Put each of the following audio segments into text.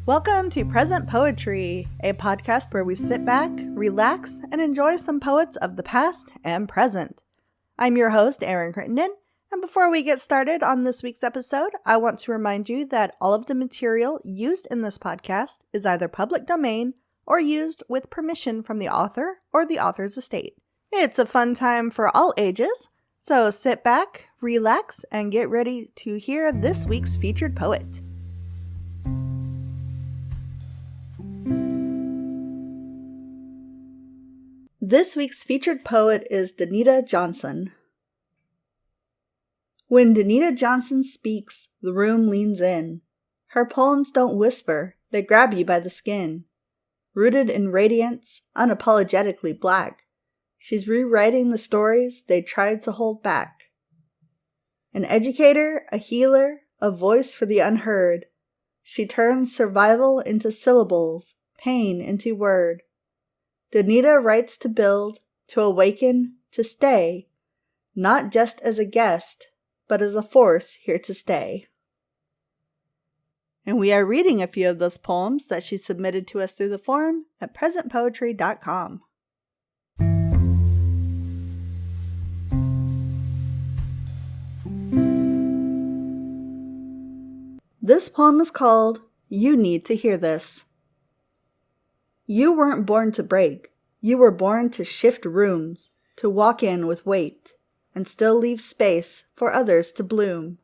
Welcome to Present Poetry, a podcast where we sit back, relax, and enjoy some poets of the past and present. I'm your host, Erin Crittenden, and before we get started on this week's episode, I want to remind you that all of the material used in this podcast is either public domain or used with permission from the author or the author's estate. It's a fun time for all ages, so sit back, relax, and get ready to hear this week's featured poet. This week's featured poet is Danita Johnson. When Danita Johnson speaks, the room leans in. Her poems don't whisper, they grab you by the skin. Rooted in radiance, unapologetically black, she's rewriting the stories they tried to hold back. An educator, a healer, a voice for the unheard, she turns survival into syllables, pain into word. Danita writes to build, to awaken, to stay, not just as a guest, but as a force here to stay. And we are reading a few of those poems that she submitted to us through the forum at presentpoetry.com. This poem is called You Need to Hear This. You weren't born to break. You were born to shift rooms, to walk in with weight, and still leave space for others to bloom.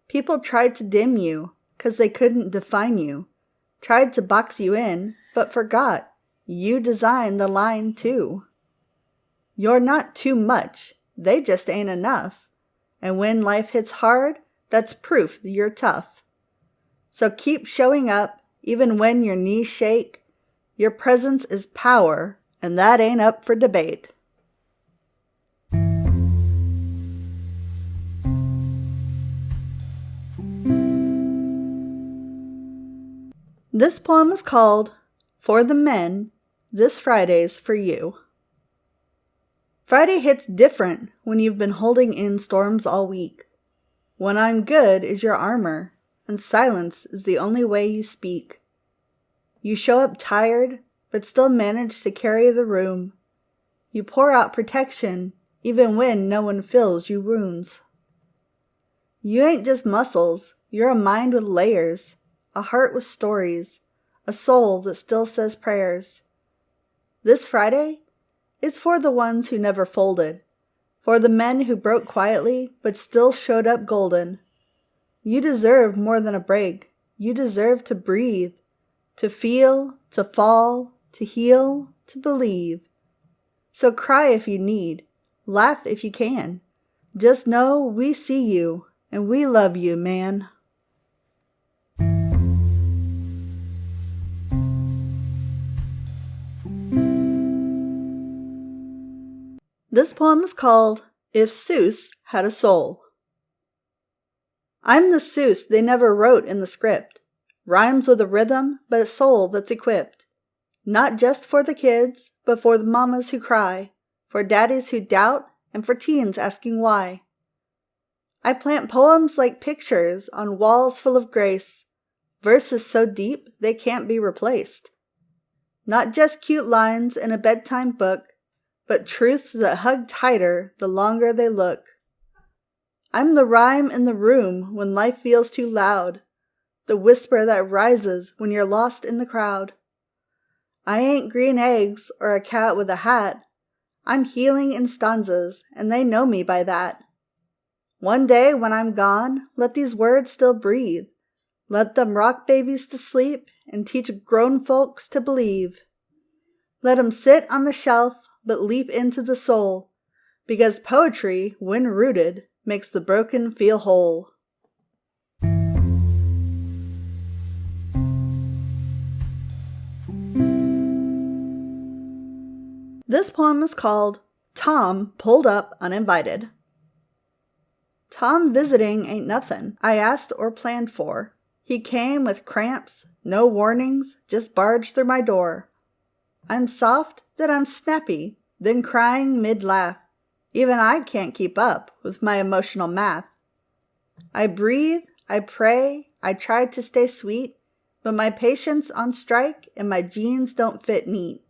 People tried to dim you, 'cause they couldn't define you, tried to box you in, but forgot you designed the line too. You're not too much, they just ain't enough, and when life hits hard, that's proof you're tough. So keep showing up, even when your knees shake. Your presence is power, and that ain't up for debate. This poem is called For the Men, This Friday's for You. Friday hits different when you've been holding in storms all week. When I'm good is your armor, and silence is the only way you speak. You show up tired, but still manage to carry the room. You pour out protection, even when no one feels you wounds. You ain't just muscles, you're a mind with layers, a heart with stories, a soul that still says prayers. This Friday, it's for the ones who never folded, for the men who broke quietly but still showed up golden. You deserve more than a break. You deserve to breathe. To feel, to fall, to heal, to believe. So cry if you need, laugh if you can. Just know we see you, and we love you, man. This poem is called If Seuss Had a Soul. I'm the Seuss they never wrote in the script. Rhymes with a rhythm, but a soul that's equipped. Not just for the kids, but for the mamas who cry, for daddies who doubt, and for teens asking why. I plant poems like pictures on walls full of grace, verses so deep they can't be replaced. Not just cute lines in a bedtime book, but truths that hug tighter the longer they look. I'm the rhyme in the room when life feels too loud, the whisper that rises when you're lost in the crowd. I ain't green eggs or a cat with a hat. I'm healing in stanzas, and they know me by that. One day when I'm gone, let these words still breathe. Let them rock babies to sleep and teach grown folks to believe. Let 'em sit on the shelf but leap into the soul, because poetry, when rooted, makes the broken feel whole. This poem is called Tom Pulled Up Uninvited. Tom visiting ain't nothing I asked or planned for. He came with cramps, no warnings, just barged through my door. I'm soft, then I'm snappy, then crying mid-laugh. Even I can't keep up with my emotional math. I breathe, I pray, I try to stay sweet, but my patience on strike and my jeans don't fit neat.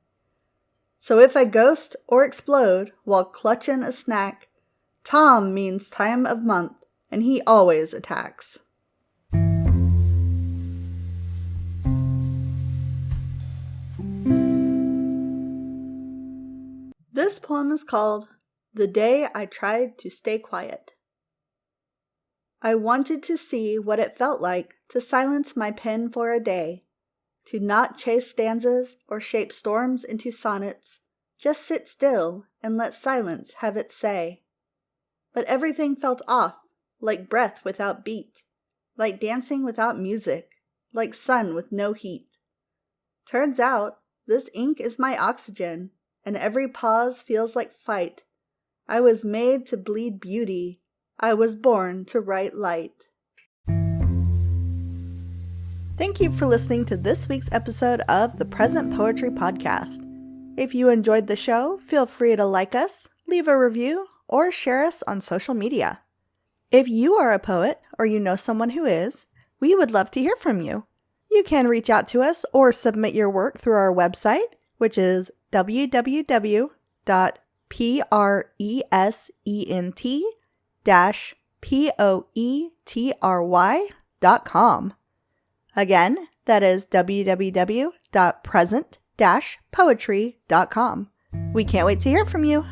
So if I ghost or explode while clutching a snack, Tom means time of month, and he always attacks. This poem is called The Day I Tried to Stay Quiet. I wanted to see what it felt like to silence my pen for a day, to not chase stanzas or shape storms into sonnets, just sit still and let silence have its say. But everything felt off, like breath without beat, like dancing without music, like sun with no heat. Turns out, this ink is my oxygen, and every pause feels like fight. I was made to bleed beauty. I was born to write light. Thank you for listening to this week's episode of the Present Poetry Podcast. If you enjoyed the show, feel free to like us, leave a review, or share us on social media. If you are a poet or you know someone who is, we would love to hear from you. You can reach out to us or submit your work through our website, which is www.present-poetry.com. Again, that is www.present-poetry.com. We can't wait to hear from you.